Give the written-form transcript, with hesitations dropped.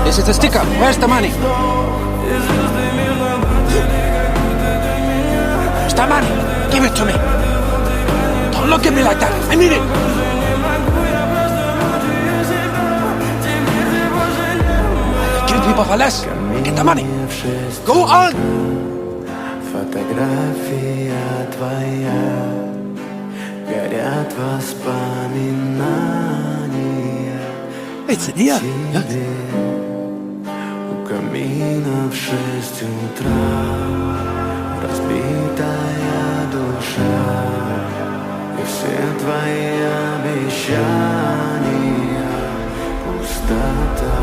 This is a sticker. Where's the money? Where's the money? Give it to me. Don't look at me like that. I mean it. Kill people for less. Get the money. Go on. Фотография твоя, горят воспоминания. It's in here. У камина в 6 утра разбитая душа, и все твои обещания пустота.